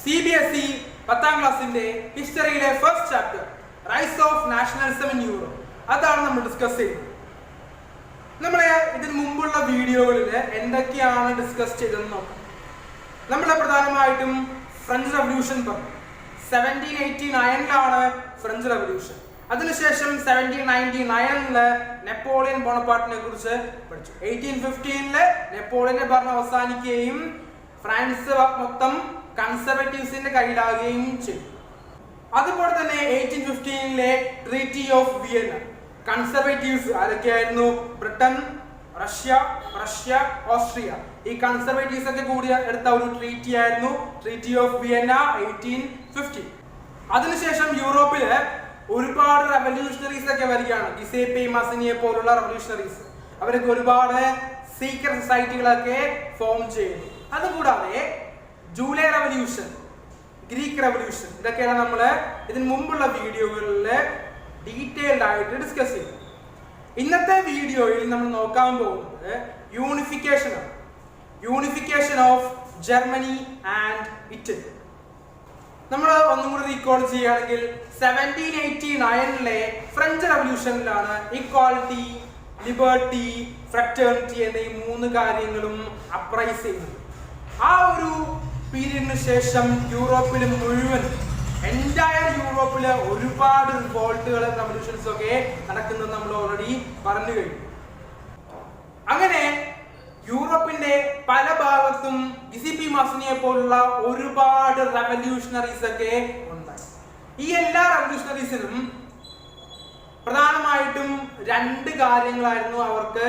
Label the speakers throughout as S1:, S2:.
S1: CBSE 10th ക്ലാസ്സിന്റെ ഹിസ്റ്ററിയിലെ first chapter rise of nationalism in Europe അതാണ് നമ്മൾ ഡിസ്കസ് ചെയ്യുന്നത്. നമ്മളെ ഇതിന് മുമ്പുള്ള വീഡിയോകളിൽ എന്തൊക്കെയാണ് ഡിസ്കസ് ചെയ്തതെന്ന് നോക്കാം. നമ്മൾ പ്രധാനമായിട്ടും ഫ്രഞ്ച് റവല്യൂഷൻ പറഞ്ഞു. 1789 ഫ്രഞ്ച് റവല്യൂഷൻ. അതിനുശേഷം 1799 നെപ്പോളിയൻ ബോണപ്പാർട്ടിനെ കുറിച്ച് പഠിച്ചു. 1815 നെപ്പോളിയന്റെ ഭരണം അവസാനിക്കുകയും ഫ്രാൻസ് മൊത്തം കൺസർവേറ്റീവ്സിന്റെ കയ്യിലാകുകയും ചെയ്തു. അതുപോലെ തന്നെ 1815 ട്രീറ്റി ഓഫ് വിയന്ന. കൺസർവേറ്റീവ്സ് ആരൊക്കെയായിരുന്നു? Britain, Russia, Austria. ഈ കൺസർവേറ്റീവ്സ് ഒക്കെ കൂടി എടുത്ത ഒരു ട്രീറ്റി ആയിരുന്നു ട്രീറ്റി ഓഫ് വിയന്ന 1815. അതിനുശേഷം യൂറോപ്പില് ഒരുപാട് റെവല്യൂഷണറീസ് ഒക്കെ വരികയാണ്. ഗിസേപ്പെ മസിനിയെ പോലുള്ള റെവല്യൂഷണറീസ്. അവരൊക്കെ ഒരുപാട് സീക്രട്ട് സൊസൈറ്റികളൊക്കെ ഫോം ചെയ്യുന്നു. അതുകൂടാതെ ജൂലൈ റെവല്യൂഷൻ, ഗ്രീക്ക് റെവല്യൂഷൻ, ഇതൊക്കെയാണ് നമ്മൾ ഇതിന് മുമ്പുള്ള വീഡിയോകളിൽ ഡീറ്റെയിൽഡ് ആയിട്ട് ഡിസ്കസ് ചെയ്തു. ഇന്നത്തെ വീഡിയോയിൽ നമ്മൾ നോക്കാൻ പോകുന്നത് unification of Germany and Italy. നമ്മൾ ഒന്നും കൂടി റീകോൾ ചെയ്യുകയാണെങ്കിൽ 1789 ഫ്രഞ്ച് റവല്യൂഷനിലാണ് ഇക്വാളിറ്റി, ലിബർട്ടി, ഫ്രറ്റേണിറ്റി എന്ന ഈ 3 കാര്യങ്ങളും അപ്രൈസ് ചെയ്യുന്നത്. ആ ഒരു പീരീഡിന് ശേഷം യൂറോപ്പിൽ മുഴുവൻ എൻറ്റയർ യൂറോപ്പില് ഒരുപാട് റിവോൾട്ടുകൾ, റവല്യൂഷൻസ് ഒക്കെ നടക്കുന്നത് നമ്മൾ ഓൾറെഡി പറഞ്ഞു കഴിഞ്ഞു. അങ്ങനെ യൂറോപ്പിന്റെ പല ഭാഗത്തും ഗിസേപ്പെ മസിനിയെ പോലുള്ള ഒരുപാട് റവല്യൂഷണറീസ് ഒക്കെ ഉണ്ടായി. ഈ എല്ലാ റവല്യൂഷണറീസിനും പ്രധാനമായിട്ടും 2 കാര്യങ്ങളായിരുന്നു അവർക്ക്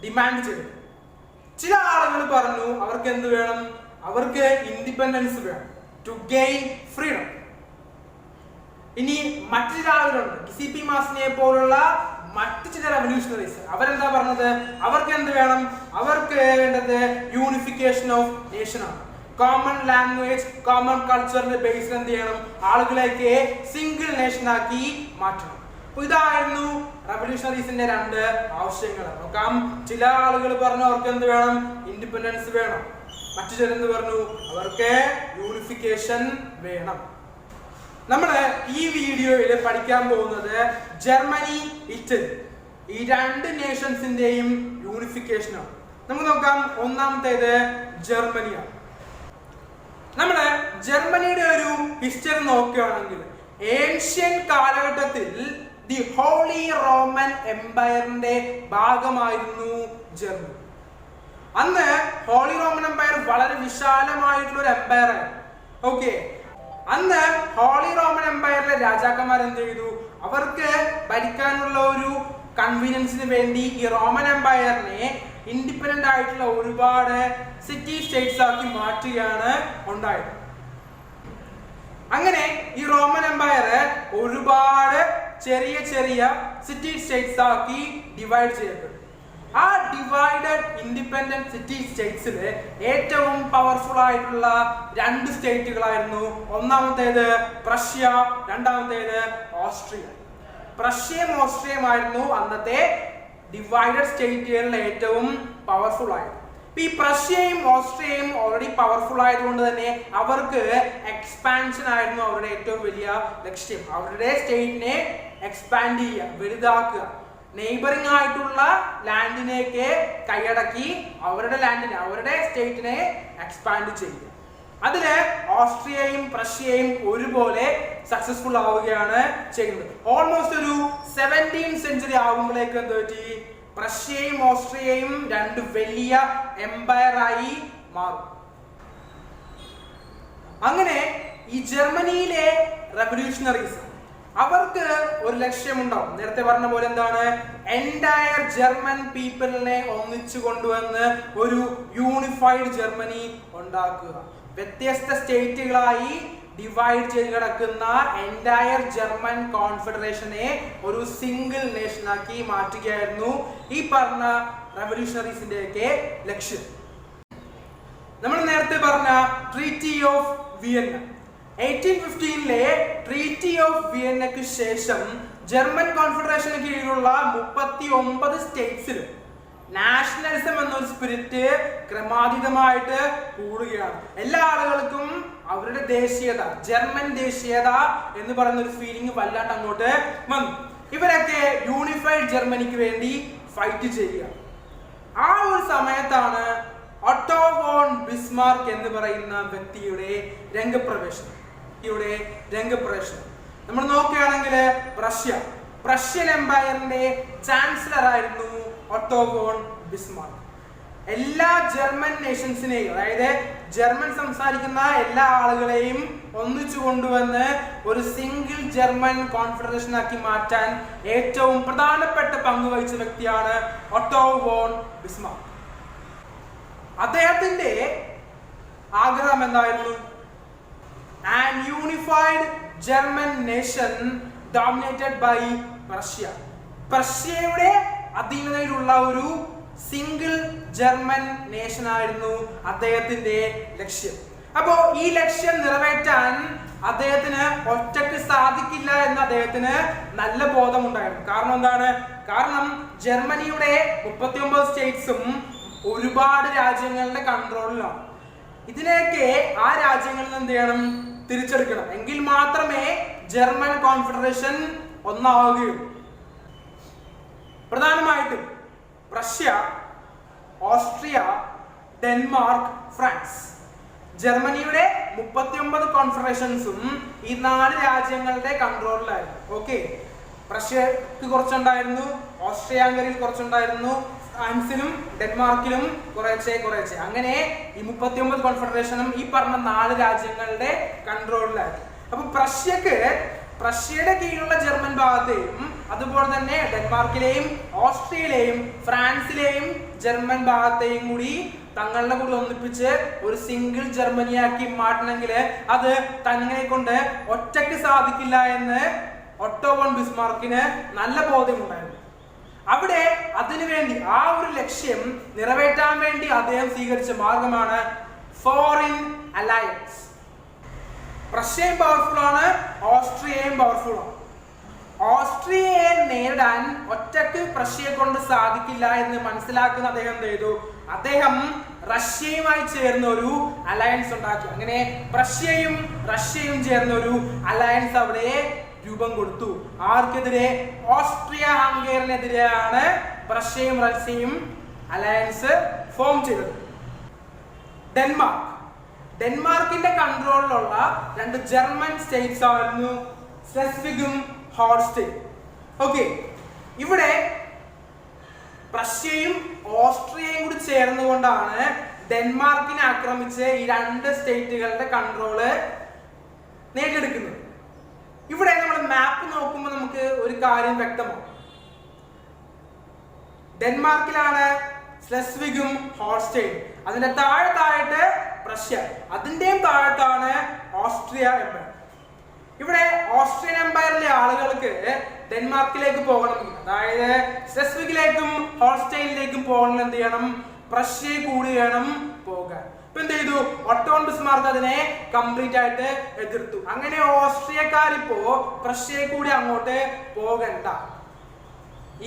S1: ഡിമാൻഡ് ചെയ്തത്. ചില ആളുകൾ പറഞ്ഞു അവർക്ക് എന്ത് വേണം? അവർക്ക് ഇൻഡിപെൻഡൻസ് വേണം, ടു ഗെയിൻ ഫ്രീഡം. ഇനി മറ്റു ചില ആളുകളുണ്ട്, ഗിസേപ്പെ മസിനിയെ പോലുള്ള മറ്റു ചില റവല്യൂഷണറീസ്. അവരെന്താ പറഞ്ഞത്? അവർക്ക് എന്ത് വേണം? അവർക്ക് വേണ്ടത് യൂണിഫിക്കേഷൻ ഓഫ് നേഷൻ ആണ്. കോമൺ ലാംഗ്വേജ്, കോമൺ കൾച്ചറിന്റെ ബേസിൽ എന്ത് ചെയ്യണം? ആളുകളെയൊക്കെ സിംഗിൾ നേഷൻ ആക്കി മാറ്റണം. ഇതായിരുന്നു റവല്യൂഷണറീസിന്റെ 2 ആവശ്യങ്ങൾ. നോക്കാം. ചില ആളുകൾ പറഞ്ഞു അവർക്ക് എന്ത് വേണം? ഇൻഡിപെൻഡൻസ് വേണം. മറ്റു ചിലരെന്ത് പറഞ്ഞു? അവർക്ക് യൂണിഫിക്കേഷൻ വേണം. നമ്മൾ ഈ വീഡിയോയിൽ പഠിക്കാൻ പോകുന്നത് ജർമ്മനി, ഇറ്റലി, ഈ 2 നേഷൻസിന്റെയും യൂണിഫിക്കേഷൻ ആണ്. നമുക്ക് നോക്കാം. ഒന്നാമത്തേത് ജർമ്മനിയാണ്. നമ്മള് ജർമ്മനിയുടെ ഒരു ഹിസ്റ്ററി നോക്കുകയാണെങ്കിൽ ഏൻഷ്യൻ കാലഘട്ടത്തിൽ ദി ഹോളി റോമൻ എംപയറിന്റെ ഭാഗമായിരുന്നു ജർമ്മനി. അന്ന് ഹോളി റോമൻ എംപയർ വളരെ വിശാലമായിട്ടുള്ള ഒരു എംപയർ ആയിരുന്നു. ഓക്കെ, അന്ന് ഹോളി റോമൻ എംപയറിലെ രാജാക്കന്മാർ എന്ത് ചെയ്തു? അവർക്ക് ഭരിക്കാനുള്ള ഒരു കൺവീനിയൻസിന് വേണ്ടി ഈ റോമൻ എംപയറിനെ ഇൻഡിപെൻഡന്റ് ആയിട്ടുള്ള ഒരുപാട് സിറ്റി സ്റ്റേറ്റ്സ് ആക്കി മാറ്റുകയാണ് ഉണ്ടായത്. അങ്ങനെ ഈ റോമൻ എംപയർ ഒരുപാട് ചെറിയ ചെറിയ സിറ്റി സ്റ്റേറ്റ്സ് ആക്കി ഡിവൈഡ് ചെയ്യപ്പെട്ടു. ആ ഡിവൈഡഡ് ഇൻഡിപെൻഡന്റ് സിറ്റി സ്റ്റേറ്റ്സിൽ ഏറ്റവും പവർഫുൾ ആയിട്ടുള്ള 2 സ്റ്റേറ്റുകളായിരുന്നു. ഒന്നാമത്തേത് പ്രഷ്യ, രണ്ടാമത്തേത് ഓസ്ട്രിയ. പ്രഷ്യയും ഓസ്ട്രിയയും ആയിരുന്നു അന്നത്തെ ഡിവൈഡഡ് സ്റ്റേറ്റുകളിൽ ഏറ്റവും പവർഫുൾ ആയത്. ഈ പ്രഷ്യയും ഓസ്ട്രിയയും ഓൾറെഡി പവർഫുൾ ആയതുകൊണ്ട് തന്നെ അവർക്ക് എക്സ്പാൻഷൻ ആയിരുന്നു അവരുടെ ഏറ്റവും വലിയ ലക്ഷ്യം. അവരുടെ സ്റ്റേറ്റിനെ എക്സ്പാൻഡ് ചെയ്യുക, വലുതാക്കുക, നെയ്ബറിംഗ് ആയിട്ടുള്ള ലാൻഡിനെയൊക്കെ കൈയടക്കി അവരുടെ ലാൻഡിനെ, അവരുടെ സ്റ്റേറ്റിനെ എക്സ്പാൻഡ് ചെയ്യുക. അതില് ഓസ്ട്രിയയും പ്രഷ്യയും ഒരുപോലെ സക്സസ്ഫുൾ ആവുകയാണ് ചെയ്യുന്നത്. ഓൾമോസ്റ്റ് ഒരു 17th സെഞ്ചുറി ആകുമ്പോഴേക്ക് എന്ത് പറ്റി? പ്രഷ്യയും ഓസ്ട്രിയയും 2 വലിയ എംപയർ ആയി മാറും. അങ്ങനെ ഈ ജർമ്മനിയിലെ റവല്യൂഷണറീസ് അവർക്ക് ഒരു ലക്ഷ്യമുണ്ടാവും. നേരത്തെ പറഞ്ഞ പോലെ എന്താണ്? എൻറ്റയർ ജർമ്മൻ പീപ്പിളിനെ ഒന്നിച്ചു കൊണ്ടുവന്ന് ഒരു യൂണിഫൈഡ് ജർമ്മനി ഉണ്ടാക്കുക. വ്യത്യസ്ത സ്റ്റേറ്റുകളായി ഡിവൈഡ് ചെയ്ത് കിടക്കുന്ന എൻറ്റയർ ജർമ്മൻ കോൺഫെഡറേഷനെ ഒരു സിംഗിൾ നേഷൻ ആക്കി മാറ്റുകയായിരുന്നു ഈ പറഞ്ഞ റവല്യൂഷണറീസിന്റെ ഒക്കെ ലക്ഷ്യം. നമ്മൾ നേരത്തെ പറഞ്ഞ treaty of Vienna 1815 treaty of വിയന്നയ്ക്ക് ശേഷം ജർമ്മൻ കോൺഫെഡറേഷന് കീഴിലുള്ള 39 സ്റ്റേറ്റ്സിൽ നാഷണലിസം എന്നൊരു സ്പിരിറ്റ് ക്രമാതീതമായിട്ട് കൂടുകയാണ്. എല്ലാ ആളുകൾക്കും അവരുടെ ദേശീയത, ജർമ്മൻ ദേശീയത എന്ന് പറയുന്ന ഒരു ഫീലിംഗ് വല്ലാണ്ട് അങ്ങോട്ട് വന്നു. ഇവരൊക്കെ യൂണിഫൈഡ് ജർമ്മനിക്ക് വേണ്ടി ഫൈറ്റ് ചെയ്യുക. ആ ഒരു സമയത്താണ് ഓട്ടോ വോൺ ബിസ്മാർക്ക് എന്ന് പറയുന്ന വ്യക്തിയുടെ രംഗപ്രവേശനം. നമ്മൾ നോക്കുകയാണെങ്കിൽ പ്രഷ്യൻ എംപയറിന്റെ ചാൻസലർ ആയിരുന്നു ഓട്ടോ വോൺ ബിസ്മാർക്ക്. എല്ലാ ജർമ്മൻ നേഷൻസിനെയും, അതായത് ജർമ്മൻ സംസാരിക്കുന്ന എല്ലാ ആളുകളെയും ഒന്നിച്ചു കൊണ്ടുവന്ന് ഒരു സിംഗിൾ ജർമ്മൻ കോൺഫെഡറേഷൻ ആക്കി മാറ്റാൻ ഏറ്റവും പ്രധാനപ്പെട്ട പങ്ക് വഹിച്ച വ്യക്തിയാണ് ഓട്ടോ വോൺ ബിസ്മാർക്ക്. അദ്ദേഹത്തിന്റെ ആഗ്രഹം എന്തായിരുന്നു? An unified German nation dominated by Prussia. പ്രഷ്യയുടെ അധീനതയിലുള്ള ഒരു സിംഗിൾ ജർമ്മൻ നേഷൻ ആയിരുന്നു അദ്ദേഹത്തിന്റെ ലക്ഷ്യം. അപ്പോ ഈ ലക്ഷ്യം നിറവേറ്റാൻ അദ്ദേഹത്തിന് ഒറ്റയ്ക്ക് സാധിക്കില്ല എന്ന് അദ്ദേഹത്തിന് നല്ല ബോധമുണ്ടായിരുന്നു. കാരണം എന്താണ്? കാരണം ജർമ്മനിയുടെ 39 സ്റ്റേറ്റ്സും ഒരുപാട് രാജ്യങ്ങളുടെ കൺട്രോളിലാണ്. ഇതിനെയൊക്കെ ആ രാജ്യങ്ങളിൽ നിന്ന് എന്ത് ചെയ്യണം? തിരിച്ചെടുക്കണം. എങ്കിൽ മാത്രമേ ജർമ്മൻ കോൺഫെഡറേഷൻ ഒന്നാവുകയുള്ളൂ. പ്രധാനമായിട്ടും റഷ്യ, ഓസ്ട്രിയ, ഡെൻമാർക്ക്, ഫ്രാൻസ്, ജർമ്മനിയുടെ 39 കോൺഫെഡറേഷൻസും ഈ 4 രാജ്യങ്ങളുടെ കൺട്രോളിലായിരുന്നു. ഓക്കെ, റഷ്യക്ക് കുറച്ചുണ്ടായിരുന്നു, ഓസ്ട്രിയ ഹംഗറിയിൽ കുറച്ചുണ്ടായിരുന്നു, ഫ്രാൻസിലും ഡെൻമാർക്കിലും കുറേശ്ശെ അങ്ങനെ ഈ 39 കോൺഫെഡറേഷനും ഈ പറഞ്ഞ 4 രാജ്യങ്ങളുടെ കൺട്രോളിലായിരുന്നു. അപ്പൊ പ്രഷ്യയുടെ കീഴിലുള്ള ജർമ്മൻ ഭാഗത്തെയും അതുപോലെ തന്നെ ഡെൻമാർക്കിലെയും ഓസ്ട്രിയയിലെയും ഫ്രാൻസിലെയും ജർമ്മൻ ഭാഗത്തെയും കൂടി തങ്ങളുടെ കൂടി ഒന്നിപ്പിച്ച് ഒരു സിംഗിൾ ജർമ്മനിയാക്കി മാറ്റണമെങ്കിൽ അത് തന്നെ കൊണ്ട് ഒറ്റയ്ക്ക് സാധിക്കില്ല എന്ന് ഓട്ടോ വോൺ ബിസ്മാർക്കിന് നല്ല ബോധ്യമുണ്ടായിരുന്നു. അവിടെ അതിനുവേണ്ടി ആ ഒരു ലക്ഷ്യം നിറവേറ്റാൻ വേണ്ടി അദ്ദേഹം സ്വീകരിച്ച മാർഗമാണ് ഫോറിൻ അലയൻസ്. റഷ്യയും പവർഫുൾ ആണ്, ഓസ്ട്രിയയും പവർഫുൾ ആണ്. ഓസ്ട്രിയയെ നേരിടാൻ ഒറ്റയ്ക്ക് പ്രഷ്യയെ കൊണ്ട് സാധിക്കില്ല എന്ന് മനസ്സിലാക്കുന്ന അദ്ദേഹം എന്ത് ചെയ്തു? അദ്ദേഹം റഷ്യയുമായി ചേർന്ന ഒരു അലയൻസ് ഉണ്ടാക്കി. അങ്ങനെ റഷ്യയും ചേർന്ന ഒരു അലയൻസ് അവിടെ രൂപം കൊടുത്തു. ആർക്കെതിരെ? ഓസ്ട്രിയ ഹംഗേറിനെതിരെയാണ് റഷ്യയും അലയൻസ് ഫോം ചെയ്തത്. ഡെൻമാർക്കിന്റെ കൺട്രോളിലുള്ള 2 ജർമ്മൻ സ്റ്റേറ്റ്സ് ആയിരുന്നു സ്ലെസ്വിഗും ഹോൾസ്റ്റൈൻ. ഓക്കെ, ഇവിടെ റഷ്യയും ഓസ്ട്രിയയും കൂടി ചേർന്നുകൊണ്ടാണ് ഡെൻമാർക്കിനെ ആക്രമിച്ച് ഈ 2 സ്റ്റേറ്റുകളുടെ കൺട്രോള് നേടിയെടുക്കുന്നത്. ഇവിടെ നമ്മൾ മാപ്പ് നോക്കുമ്പോൾ നമുക്ക് ഒരു കാര്യം വ്യക്തമാവും. ഡെൻമാർക്കിലാണ് സ്ലെസ്വിഗും ഹോൾസ്റ്റൈൻ, അതിന്റെ താഴത്തായിട്ട് റഷ്യ, അതിന്റെയും താഴത്താണ് ഓസ്ട്രിയ എംപയർ. ഇവിടെ ഓസ്ട്രിയൻ എംപയറിലെ ആളുകൾക്ക് ഡെൻമാർക്കിലേക്ക് പോകണമെങ്കിൽ, അതായത് സ്ലെസ്വിഗിലേക്കും ഹോൾസ്റ്റൈനിലേക്കും പോകണമെങ്കിൽ എന്ത് ചെയ്യണം? പ്രഷ്യയെ കൂടി വേണം പോകാൻ. ഇപ്പൊ എന്ത് ചെയ്തു? ഓട്ടോ വോൺ ബിസ്മാർക്ക് അതിനെ കംപ്ലീറ്റ് ആയിട്ട് എതിർത്തു. അങ്ങനെ ഓസ്ട്രിയക്കാരിപ്പോ പ്രഷ്യയെ കൂടി അങ്ങോട്ട് പോകണ്ട.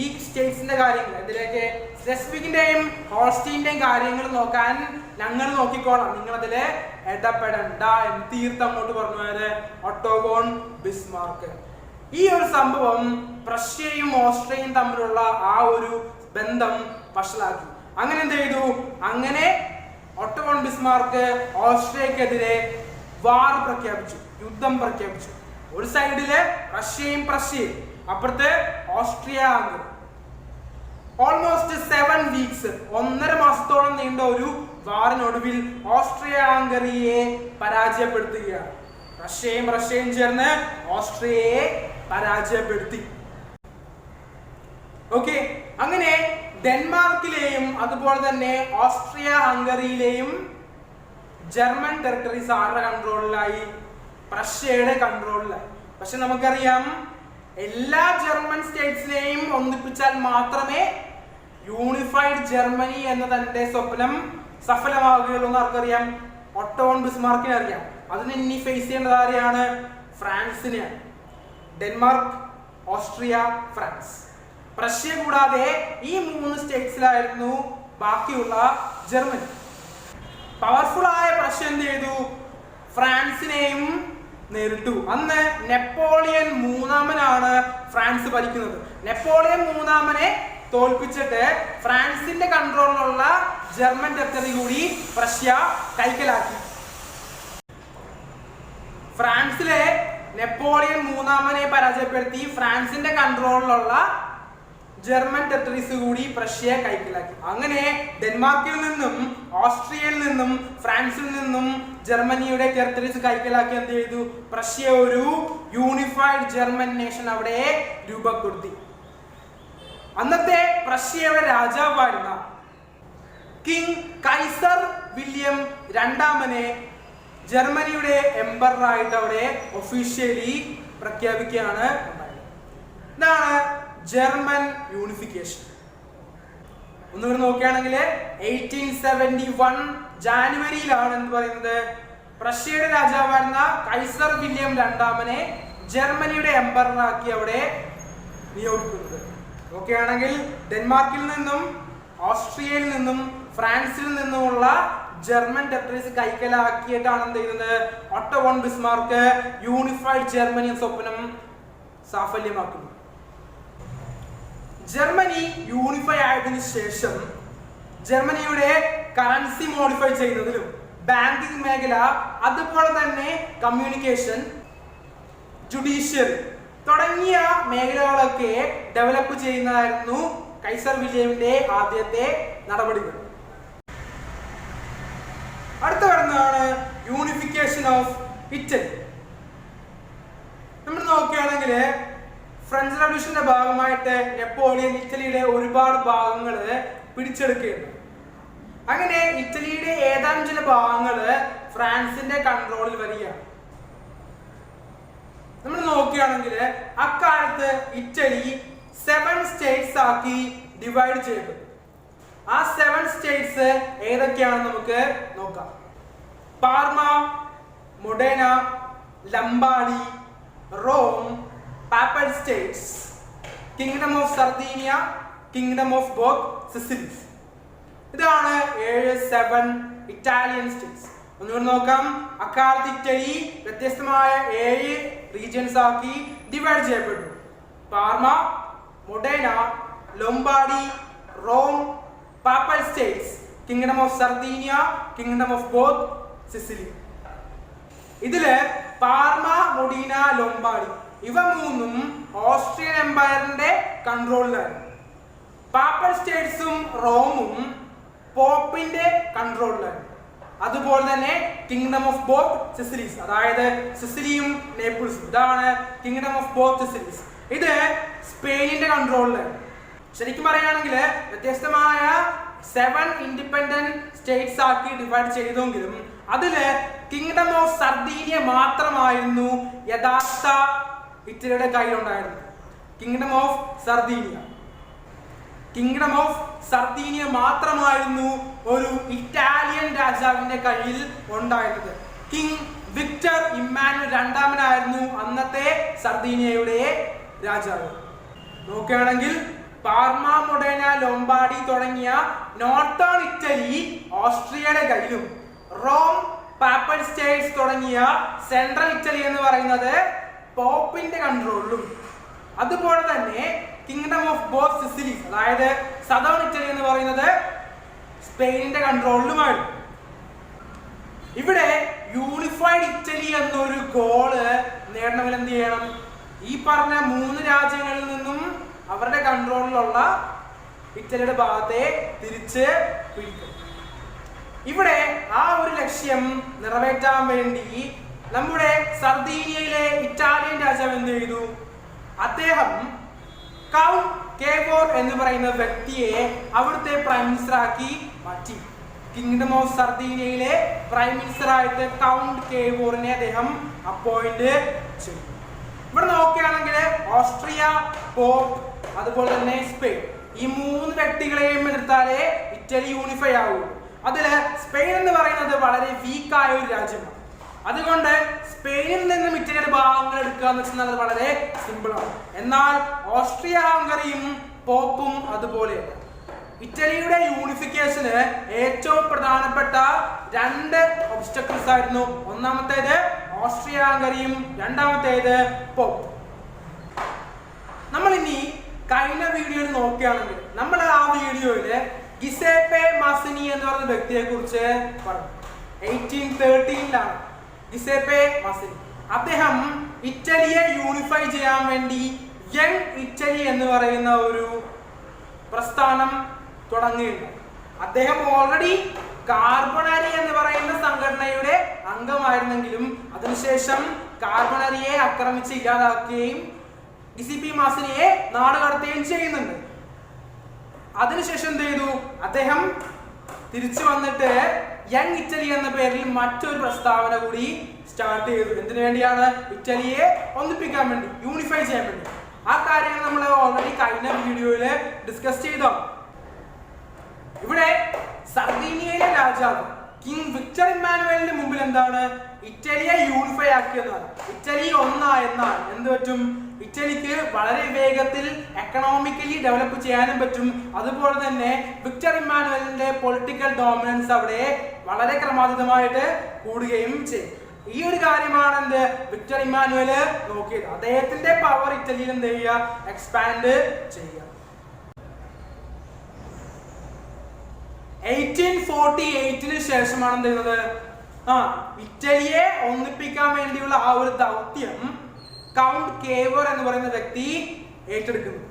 S1: ഈ സ്റ്റേറ്റ്സിന്റെ കാര്യങ്ങൾ, ഇതിലേക്ക് സ്ലെസ്വിഗിന്റെയും ഹോൾസ്റ്റൈന്റെയും കാര്യങ്ങൾ നോക്കാൻ ഞങ്ങൾ നോക്കിക്കോളാം, നിങ്ങൾ അതില് ഇടപെടണ്ട എന്ന് തീർത്ത് അങ്ങോട്ട് പറഞ്ഞവര് ഓട്ടോ വോൺ ബിസ്മാർക്ക്. ഈ ഒരു സംഭവം പ്രഷ്യയും ഓസ്ട്രിയയും തമ്മിലുള്ള ആ ഒരു ബന്ധം വഷളാക്കി. അങ്ങനെ എന്ത് ചെയ്തു? അങ്ങനെ ഓട്ടോ വോൺ ബിസ്മാർക്ക് ഓസ്ട്രിയക്കെതിരെ വാർ പ്രഖ്യാപിച്ചു, യുദ്ധം പ്രഖ്യാപിച്ചു. ഒരു സൈഡില് റഷ്യയും പ്രഷ്യയും, അപ്പുറത്ത് ഓസ്ട്രിയ ഹംഗറി. ഓൾമോസ്റ്റ് 7 വീക്സ്, 1.5 മാസത്തോളം നീണ്ട ഒരു വാറിനൊടുവിൽ ഓസ്ട്രിയ ഹംഗറിയെ പരാജയപ്പെടുത്തുകയാണ്. റഷ്യയും ചേർന്ന് ഓസ്ട്രിയയെ പരാജയപ്പെടുത്തി. ഓക്കെ, അങ്ങനെ ഡെൻമാർക്കിലെയും അതുപോലെ തന്നെ ഓസ്ട്രിയ ഹംഗറിയിലെയും ജർമ്മൻ ടെറിട്ടറീസ് ആരുടെ കൺട്രോളിലായി? പ്രഷ്യയുടെ കൺട്രോളിലായി. പക്ഷെ നമുക്കറിയാം, എല്ലാ ജർമ്മൻ സ്റ്റേറ്റ്സിനെയും ഒന്നിപ്പിച്ചാൽ മാത്രമേ യൂണിഫൈഡ് ജർമ്മനി എന്ന തന്റെ സ്വപ്നം സഫലമാവുകയുള്ളൂ എന്ന് ആർക്കറിയാം? ഓട്ടോ വോൺ ബിസ്മാർക്കിനെ അറിയാം. അതിന് ഇനി ഫേസ് ചെയ്യേണ്ടത് ആരെയാണ്? ഫ്രാൻസിനെയാണ്. Denmark, Austria, France. പ്രഷ്യ കൂടാതെ ഈ 3 സ്റ്റേറ്റ്സിലായിരുന്നു ബാക്കിയുള്ള ജർമ്മനി. പവർഫുൾ ആയ പ്രഷ്യ എന്ത് ചെയ്തു? ഫ്രാൻസിനെയും നേരിട്ടു. അന്ന് നെപ്പോളിയൻ മൂന്നാമനാണ് ഫ്രാൻസ് ഭരിക്കുന്നത്. നെപ്പോളിയൻ മൂന്നാമനെ തോൽപ്പിച്ചിട്ട് ഫ്രാൻസിന്റെ കൺട്രോളിലുള്ള ജർമ്മൻ ടെറിട്ടറി കൂടി പ്രഷ്യ കൈക്കലാക്കി. ഫ്രാൻസിലെ നെപ്പോളിയൻ മൂന്നാമനെ പരാജയപ്പെടുത്തി ഫ്രാൻസിന്റെ കൺട്രോളിലുള്ള ജർമ്മൻ ടെറിട്ടറീസ് കൂടി പ്രഷ്യ കൈക്കലാക്കി. അങ്ങനെ ഡെൻമാർക്കിൽ നിന്നും ഓസ്ട്രിയയിൽ നിന്നും ഫ്രാൻസിൽ നിന്നും ജർമ്മനിയുടെ ടെറിട്ടറീസ് കൈക്കലാക്കി എന്ത് ചെയ്തു? പ്രഷ്യ ഒരു യൂണിഫൈഡ് ജർമ്മൻ നേഷൻ അവിടെ രൂപപ്പെടുത്തി. അന്നത്തെ പ്രഷ്യയുടെ രാജാവായിരുന്ന കിങ് കൈസർ വില്യം രണ്ടാമനെ ജർമ്മനിയുടെ എംപററായിട്ട് അവിടെ ഒഫീഷ്യലി പ്രഖ്യാപിക്കുകയാണ് ഉണ്ടായത്. ഇതാണ് ജർമ്മൻ യൂണിഫിക്കേഷൻ. ഒന്നുകൂടി നോക്കുകയാണെങ്കിൽ 1871 ജാനുവരിയിലാണ് എന്ന് പറയുന്നത് പ്രഷ്യയുടെ രാജാവായിരുന്ന കൈസർ വില്യം രണ്ടാമനെ ജർമ്മനിയുടെ എംപററാക്കി അവിടെ നിയോഗിക്കുന്നത്. നോക്കുകയാണെങ്കിൽ ഡെൻമാർക്കിൽ നിന്നും ഓസ്ട്രിയയിൽ നിന്നും ഫ്രാൻസിൽ നിന്നുമുള്ള ജർമ്മൻ ടെറിട്ടറീസ് കൈക്കലാക്കിയിട്ടാണ് എന്ത് ചെയ്യുന്നത്? Otto von Bismarck unified Germany സ്വപ്നം സാഫല്യമാക്കുന്നു. ജർമ്മനി യൂണിഫൈ ആയതിനു ശേഷം ജർമ്മനിയുടെ കറൻസി മോഡിഫൈ ചെയ്യുന്നതിലും ബാങ്കിംഗ് മേഖല, അതുപോലെ തന്നെ കമ്മ്യൂണിക്കേഷൻ, ജുഡീഷ്യറി തുടങ്ങിയ മേഖലകളൊക്കെ ഡെവലപ്പ് ചെയ്യുന്നതായിരുന്നു കൈസർ വില്യമിന്റെ ആദ്യത്തെ നടപടികൾ. അടുത്ത വരുന്നതാണ് യൂണിഫിക്കേഷൻ ഓഫ് ഇറ്റലി. നമ്മൾ നോക്കുകയാണെങ്കിൽ ഫ്രഞ്ച് റവല്യൂഷന്റെ ഭാഗമായിട്ട് നെപ്പോളിയൻ ഇറ്റലിയുടെ ഒരുപാട് ഭാഗങ്ങൾ പിടിച്ചെടുക്കുകയുണ്ട്. അങ്ങനെ ഇറ്റലിയുടെ ഏതാനും ചില ഭാഗങ്ങൾ ഫ്രാൻസിന്റെ കൺട്രോളിൽ വരികയാണ്. നമ്മൾ നോക്കുകയാണെങ്കിൽ അക്കാലത്ത് ഇറ്റലി 7 സ്റ്റേറ്റ്സ് ആക്കി ഡിവൈഡ് ചെയ്തു. ആ 7 സ്റ്റേറ്റ്സ് ഏതൊക്കെയാണെന്ന് നമുക്ക് നോക്കാം. Parma, Modena, Lombardy, Rome, Papal States, Kingdom of Sardinia, Kingdom of both Sicilies. ഇതാണ് 7 ഇറ്റാലിയൻ സ്റ്റേറ്റ്സ്. ഒന്നുകൂടി നോക്കാം. അക്കാലത്ത് ഇറ്റലി വ്യത്യസ്തമായ 7 റീജിയൻസ് ആക്കി ഡിവൈഡ് ചെയ്യപ്പെട്ടു. Parma, Modena, Lombardy, Rome, Papal States, Kingdom of Sardinia, Kingdom of both Sicily. ഇതില് Parma, മൊഡീന, Lombardi ഇവ മൂന്നും ഓസ്ട്രിയൻ എംപയറിന്റെ കൺട്രോളിലായിരുന്നു. പാപ്പൽ സ്റ്റേറ്റ്സും റോമും പോപ്പിന്റെ കൺട്രോളിലായിരുന്നു. അതുപോലെ തന്നെ കിങ്ഡം ഓഫ് ബോത്ത് സിസിലീസ്, അതായത് സിസിലിയും നേപ്പിൾസും, ഇതാണ് കിങ്ഡം ഓഫ് ബോത്ത് സിസിലീസ്. ഇത് സ്പെയിനിന്റെ കൺട്രോളിലാണ്. ശരിക്കും പറയുകയാണെങ്കിൽ വ്യത്യസ്തമായ 7 ഇൻഡിപെൻഡന്റ് സ്റ്റേറ്റ്സ് ആക്കി ഡിവൈഡ് ചെയ്തെങ്കിലും അതില് കിങ്ഡം ഓഫ് സർദീനിയ മാത്രമായിരുന്നു യഥാർത്ഥ ഇറ്റലിയുടെ കയ്യിലുണ്ടായിരുന്നത്. കിങ്ഡം ഓഫ് സർദീനിയ മാത്രമായിരുന്നു ഒരു ഇറ്റാലിയൻ രാജാവിന്റെ കയ്യിൽ ഉണ്ടായിരുന്നത്. കിങ് വിക്ടർ ഇമ്മാനുവൽ രണ്ടാമനായിരുന്നു അന്നത്തെ സർദീനിയയുടെ രാജാവ്. നോക്കുകയാണെങ്കിൽ പാർമ, മൊഡേന, ലൊംബാർഡി തുടങ്ങിയ നോർത്തേൺ ഇറ്റലി ഓസ്ട്രിയയുടെ കയ്യിലും റോം, പാപ്പൽ സ്റ്റേറ്റ്സ് തുടങ്ങിയ സെൻട്രൽ ഇറ്റലി എന്ന് പറയുന്നത് പോപ്പിന്റെ കൺട്രോളിലും, അതുപോലെ തന്നെ കിങ്ഡം ഓഫ് ബോത്ത് സിസിലീസ്, അതായത് സദേൺ ഇറ്റലി എന്ന് പറയുന്നത് സ്പെയിനിന്റെ കൺട്രോളിലുമായിരുന്നു. ഇവിടെ യൂണിഫൈഡ് ഇറ്റലി എന്നൊരു ഗോള് നേടണമെങ്കിൽ എന്ത് ചെയ്യണം? ഈ പറഞ്ഞ 3 രാജ്യങ്ങളിൽ നിന്നും അവരുടെ കൺട്രോളിലുള്ള ഇറ്റലിയുടെ ഭാഗത്തെ തിരിച്ച് പിടിക്കും. ഇവിടെ ആ ഒരു ലക്ഷ്യം നിറവേറ്റാൻ വേണ്ടി നമ്മുടെ സർദീനിയയിലെ ഇറ്റാലിയൻ രാജാവ് എന്ത് ചെയ്തു? അദ്ദേഹം കൗണ്ട് കേവോർ എന്ന് പറയുന്ന വ്യക്തിയെ അവിടുത്തെ പ്രൈം മിനിസ്റ്റർ ആക്കി മാറ്റി. കിങ്ഡം ഓഫ് സർദീനിയയിലെ പ്രൈം മിനിസ്റ്റർ ആയിട്ട് കൗണ്ട് കേവോറിനെ അദ്ദേഹം അപ്പോയിന്റ് ചെയ്തു. ഇവിടെ നോക്കുകയാണെങ്കിൽ ഓസ്ട്രിയ, പോപ്പ്, അതുപോലെ തന്നെ സ്പെയിൻ, ഈ 3 വ്യക്തികളെയും എതിർത്താലേ ഇറ്റലി യൂണിഫൈ ആവുള്ളൂ. അതില് സ്പെയിൻ എന്ന് പറയുന്നത് വളരെ വീക്കായ ഒരു രാജ്യമാണ്. അതുകൊണ്ട് സ്പെയിനിൽ നിന്നും ഇറ്റലിയുടെ ഭാഗങ്ങൾ എടുക്കുക എന്ന് വെച്ചാൽ വളരെ സിമ്പിൾ ആണ്. എന്നാൽ ഓസ്ട്രിയ ഹംഗറിയും പോപ്പും അതുപോലെയല്ല. ഇറ്റലിയുടെ യൂണിഫിക്കേഷന് ഏറ്റവും പ്രധാനപ്പെട്ട 2 ഒബ്സ്റ്റക്കിൾസ് ആയിരുന്നു. ഒന്നാമത്തേത് ഓസ്ട്രിയ ഹംഗറിയും രണ്ടാമത്തേത് പോപ്പ്. നമ്മൾ ഇനി കഴിഞ്ഞ വീഡിയോയിൽ നോക്കുകയാണെങ്കിൽ നമ്മൾ ആ വീഡിയോയില് ഗിസേപ്പെ മാസിനി എന്ന് പറയുന്ന വ്യക്തിയെ കുറിച്ച് പറഞ്ഞു. 1813 ഗിസേപ്പെ മാസിനി അദ്ദേഹം ഇറ്റലിയെ യൂണിഫൈ ചെയ്യാൻ വേണ്ടി യങ് ഇറ്റലി എന്ന് പറയുന്ന ഒരു പ്രസ്ഥാനം തുടങ്ങുകയുണ്ട്. അദ്ദേഹം ഓൾറെഡി കാർബണറി എന്ന് പറയുന്ന സംഘടനയുടെ അംഗമായിരുന്നെങ്കിലും അതിനുശേഷം കാർബണറിയെ ആക്രമിച്ച് ഇല്ലാതാക്കുകയും ഗിസേപ്പെ മാസിനിയെ നാട് കടത്തുകയും ചെയ്യുന്നുണ്ട്. അതിനുശേഷം എന്ത് ചെയ്തു? അദ്ദേഹം തിരിച്ചു വന്നിട്ട് യങ് ഇറ്റലി എന്ന പേരിൽ മറ്റൊരു പ്രസ്താവന കൂടി സ്റ്റാർട്ട് ചെയ്തു. എന്തിനു വേണ്ടിയാണ്? ഇറ്റലിയെ ഒന്നിപ്പിക്കാൻ വേണ്ടി, യൂണിഫൈ ചെയ്യാൻ വേണ്ടി. ആ കാര്യങ്ങൾ നമ്മൾ ഓൾറെഡി കഴിഞ്ഞ വീഡിയോയിൽ ഡിസ്കസ് ചെയ്തോ. ഇവിടെ സർദീനിയയിലെ രാജാവ് കിങ് വിക്ടർ ഇമ്മാനുവലിന്റെ മുമ്പിൽ എന്താണ്? ഇറ്റലിയെ യൂണിഫൈ ആക്കിയെന്നാണ്. ഇറ്റലി ഒന്നായെന്നാൽ എന്ത് പറ്റും? ഇറ്റലിക്ക് വളരെ വേഗത്തിൽ എക്കണോമിക്കലി ഡെവലപ്പ് ചെയ്യാനും പറ്റും. അതുപോലെ തന്നെ വിക്ടർ ഇമ്മാനുവലിന്റെ പൊളിറ്റിക്കൽ ഡോമിനൻസ് അവിടെ വളരെ ക്രമാതീതമായിട്ട് കൂടുകയും ചെയ്യും. ഈ ഒരു കാര്യമാണ് എന്ത് വിക്ടർ ഇമ്മാനുവൽ നോക്കിയത്. അദ്ദേഹത്തിന്റെ പവർ ഇറ്റലിയിൽ എന്ത് ചെയ്യുക? എക്സ്പാൻഡ് ചെയ്യുക. 1848 ശേഷമാണ് എന്ത് ചെയ്യുന്നത്? ഇറ്റലിയെ ഒന്നിപ്പിക്കാൻ വേണ്ടിയുള്ള ആ ഒരു ദൗത്യം കൗണ്ട് കേവർ എന്ന് പറയുന്ന വ്യക്തി ഏറ്റെടുക്കുന്നു.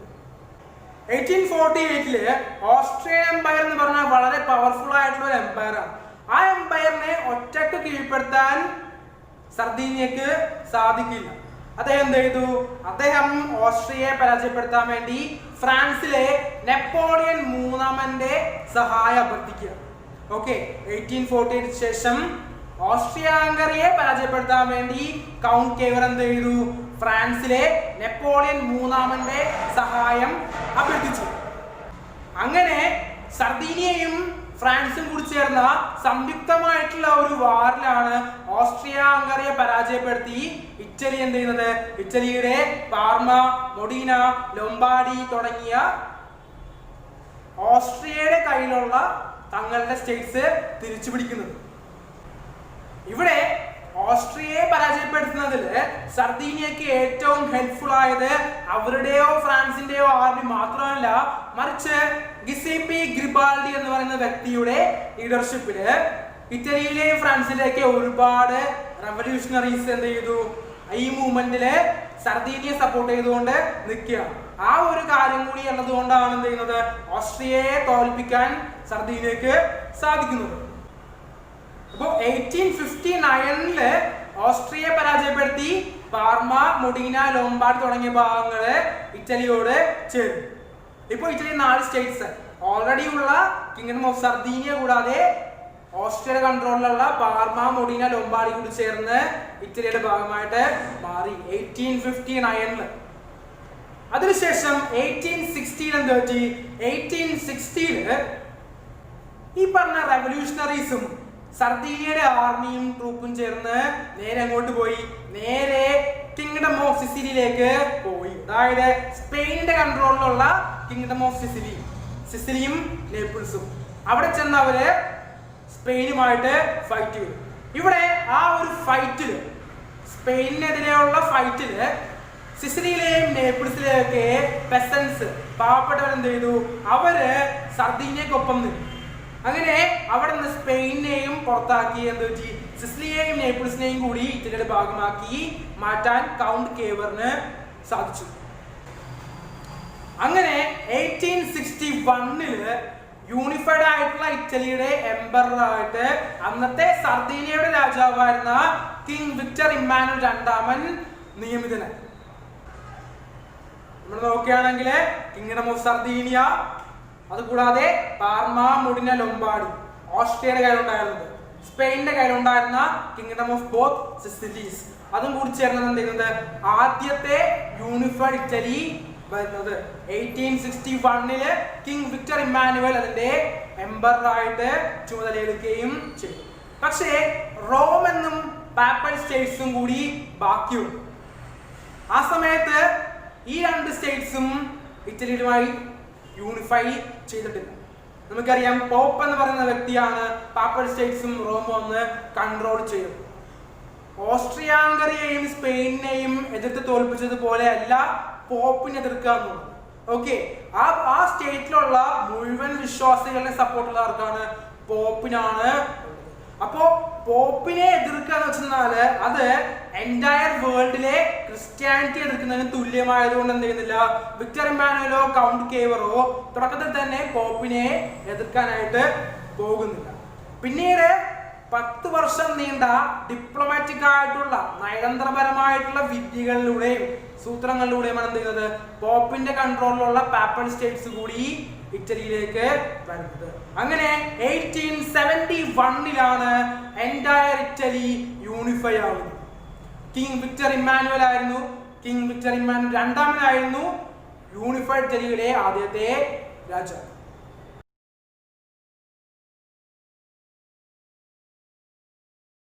S1: 1848 ഓസ്ട്രിയൻ എംപയർ എന്ന് പറഞ്ഞാൽ വളരെ പവർഫുൾ ആയിട്ടുള്ള ഒരു എംപയർ ആണ്. ആ എംപയറിനെ ഒറ്റക്ക് കീഴ്പ്പെടുത്താൻ സർദീനിയക്ക് സാധിക്കില്ല. അദ്ദേഹം എന്ത് ചെയ്തു? അദ്ദേഹം ഓസ്ട്രിയയെ പരാജയപ്പെടുത്താൻ വേണ്ടി ഫ്രാൻസിലെ നെപ്പോളിയൻ മൂന്നാമന്റെ സഹായം അഭ്യർത്ഥിക്കുക. ഓക്കെ, 1848 ശേഷം ഓസ്ട്രിയ ഹംഗറിയെ പരാജയപ്പെടുത്താൻ വേണ്ടി കൗണ്ട് കേവർ എന്ത് ചെയ്തു? ഫ്രാൻസിലെ നെപ്പോളിയൻ മൂന്നാമന്റെ സഹായം അഭ്യർത്ഥിച്ചു. അങ്ങനെ സർദീനിയയും ഫ്രാൻസും കൂടി ചേർന്ന സംയുക്തമായിട്ടുള്ള ഒരു വാറിലാണ് ഓസ്ട്രിയ ഹംഗറിയെ പരാജയപ്പെടുത്തി ഇറ്റലി എന്ത് ചെയ്യുന്നത്? ഇറ്റലിയുടെ പാർമ, മൊഡീന, ലൊംബാർഡി തുടങ്ങിയ ഓസ്ട്രിയയുടെ കയ്യിലുള്ള തങ്ങളുടെ സ്റ്റേറ്റ്സ് തിരിച്ചു പിടിക്കുന്നത്. ഇവിടെ ഓസ്ട്രിയയെ പരാജയപ്പെടുത്തുന്നതിൽ സർദീനിയക്ക് ഏറ്റവും ഹെൽപ്ഫുൾ ആയത് അവരുടെയോ ഫ്രാൻസിന്റെയോ ആർമി മാത്രമല്ല, മറിച്ച് ഗിസേപ്പെ ഗ്രിബാൾഡി എന്ന് പറയുന്ന വ്യക്തിയുടെ ലീഡർഷിപ്പില് ഇറ്റലിയിലെയും ഫ്രാൻസിലേക്ക് ഒരുപാട് റെവല്യൂഷണറീസ് എന്ത് ചെയ്തു? ഈ മൂവ്മെന്റില് സർദീനിയെ സപ്പോർട്ട് ചെയ്തുകൊണ്ട് നിൽക്കുകയാണ്. ആ ഒരു കാര്യം കൂടി ഉള്ളത് കൊണ്ടാണ് എന്ത് ചെയ്യുന്നത്? ഓസ്ട്രിയയെ തോൽപ്പിക്കാൻ സർദീനിയക്ക് സാധിക്കുന്നത്. അപ്പോ 1859 ഓസ്ട്രിയയെ പരാജയപ്പെടുത്തി പാർമ, മൊഡീന, ലൊംബാർഡ് തുടങ്ങിയ ഭാഗങ്ങള് ഇറ്റലിയോട് ചേർന്നു. ഇപ്പൊ ഇറ്റലി 4 സ്റ്റേറ്റ്സ് ഓൾറെഡി ഉള്ള കിങ്ഡം ഓഫ് സർദീനിയ കൂടാതെ ഓസ്ട്രിയയുടെ കൺട്രോളിലുള്ള പാർമ, മൊഡീന, ലൊംബാർഡി കൂടി ചേർന്ന് ഇറ്റലിയുടെ ഭാഗമായിട്ട് മാറി 1859. അതിനുശേഷം 1860 എന്ത് പറ്റി? 1860 ഈ പറഞ്ഞ റെവല്യൂഷണറീസും സർദീനിയയുടെ ആർമിയും ട്രൂപ്പും ചേർന്ന് നേരെ അങ്ങോട്ട് പോയി. നേരെ കിങ്ഡം ഓഫ് സിസിലിയിലേക്ക് പോയി. അതായത് സ്പെയിനിന്റെ കൺട്രോളിലുള്ള കിങ്ഡം ഓഫ് സിസിലി, സിസിലിയും നേപ്പിൾസും. അവിടെ ചെന്ന് അവര് സ്പെയിനുമായിട്ട് ഫൈറ്റ് ചെയ്തു. ഇവിടെ ആ ഒരു ഫൈറ്റില്, സ്പെയിനെതിരെയുള്ള ഫൈറ്റില് സിസിലിയിലെയും നേപ്പിൾസിലെയും ഒക്കെ പെസൻസ്, പാവപ്പെട്ടവർ എന്ത് ചെയ്തു? അവര് സർദീനിയക്കൊപ്പം നിന്നു. അങ്ങനെ അവിടെ നിന്ന് സ്പെയിനെയും പുറത്താക്കി എന്ത് പറ്റി? സിസിലിയെയും നേപ്പിൾസിനെയും കൂടി ഇറ്റലിയുടെ ഭാഗമാക്കി മാറ്റാൻ കൗണ്ട് കേവറിന് സാധിച്ചു. അങ്ങനെ 1861 യൂണിഫൈഡ് ആയിട്ടുള്ള ഇറ്റലിയുടെ എംപററായിട്ട് അന്നത്തെ സർദീനിയയുടെ രാജാവായിരുന്ന കിങ് വിക്ടർ ഇമ്മാനുവൽ രണ്ടാമൻ നിയമിതനായി. നമ്മൾ നോക്കുകയാണെങ്കിൽ കിങ്ഡം ഓഫ് സർദീനിയ, അതുകൂടാതെ പാർമ, മൊഡിന, ലൊംബാർഡി ഓസ്ട്രിയയുടെ കയ്യിലുണ്ടായിരുന്നത്, സ്പെയിനിന്റെ കയ്യിലുണ്ടായിരുന്ന കിങ്ഡം ഓഫ് ബോത്ത് സിസിലീസ്, അതും കൂടി ചേർന്നത് എന്ത് ചെയ്യുന്നത്? ആദ്യത്തെ യൂണിഫൈഡ് ഇറ്റലി വരുന്നത് 1861 കിങ് വിക്ടർ ഇമ്മാനുവൽ അതിന്റെ എംപററായിട്ട് ചുമതലയെടുക്കുകയും ചെയ്തു. പക്ഷേ റോം എന്നും പാപ്പൽ സ്റ്റേറ്റ്സും കൂടി ബാക്കിയുണ്ട്. ആ സമയത്ത് ഈ 2 സ്റ്റേറ്റ്സും ഇറ്റലിയുമായി യൂണിഫൈ ചെയ്തിട്ടില്ല. നമുക്കറിയാം പോപ്പ് എന്ന് പറയുന്ന വ്യക്തിയാണ് പാപ്പൽ സ്റ്റേറ്റ്സും റോമും ഒന്ന് കൺട്രോൾ ചെയ്തത്. ഓസ്ട്രിയ ഹംഗറിയെയും സ്പെയിനിനെയും എതിർത്ത് തോൽപ്പിച്ചതുപോലെ അല്ല പോപ്പിനെ എതിർക്കുക എന്നുള്ളത്. ഓക്കെ, ആ സ്റ്റേറ്റിലുള്ള മുഴുവൻ വിശ്വാസികളുടെ സപ്പോർട്ടുള്ള ആർക്കാണ്? പോപ്പിനാണ്. അപ്പോ പോപ്പിനെ എതിർക്കുക എന്ന് വെച്ചാല് അത് എൻറ്റയർ വേൾഡിലെ ക്രിസ്ത്യാനിറ്റി എതിർക്കുന്നതിന് തുല്യമായതുകൊണ്ട് എന്ത് ചെയ്യുന്നില്ല, വിക്ടർ ഇമ്മാനുവലോ കൗണ്ട് കേവറോ തുടക്കത്തിൽ തന്നെ പോപ്പിനെ എതിർക്കാനായിട്ട് പോകുന്നില്ല. പിന്നീട് 10 വർഷം നീണ്ട ഡിപ്ലോമാറ്റിക് ആയിട്ടുള്ള നയതന്ത്രപരമായിട്ടുള്ള വിദ്യകളിലൂടെയും സൂത്രങ്ങളിലൂടെയുമാണ് എന്ത് ചെയ്യുന്നത്, പോപ്പിന്റെ കൺട്രോളിലുള്ള പാപ്പൽ സ്റ്റേറ്റ്സ് കൂടി ഇറ്റലിയിലേക്ക് വരുന്നത്. അങ്ങനെ 1871 എൻറ്റയർ ഇറ്റലി യൂണിഫൈ ആവുന്നത്. കിങ് വിക്ടർ ഇമ്മാനുവൽ ആയിരുന്നു. കിങ് വിക്ടർ ഇമ്മാനുവൽ രണ്ടാമനായിരുന്നു യൂണിഫൈഡ് ഇറ്റലിയുടെ ആദ്യത്തെ രാജാവ്.